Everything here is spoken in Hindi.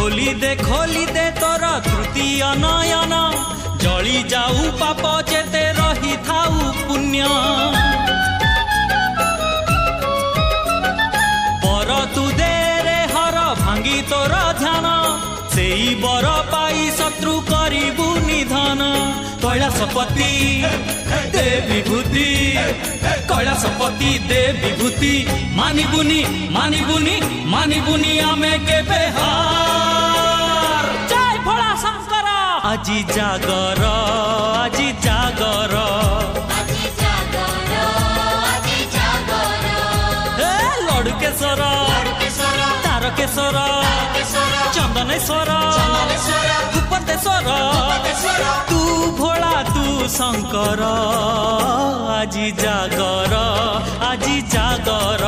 खोली दे तोर तृतीय नयन जली जाऊ पाप जेते रही थाऊ पुण्य बर तू दे रे हर भांगी तोर ध्यान सेई बर पाई शत्रु करिबु निधन कैलासपति दे विभूति कैलासपति दे विभूति मानिबुनी मानिबुनी मानिबुनी आमे केबे हार जय भोला शंकर আজি जागर আজি जागर हे लड़केश्वर तारकेश्वर चंदनेश्वर भूपतेश्वर तू भोला तू शंकर আজি जागर আজি जागर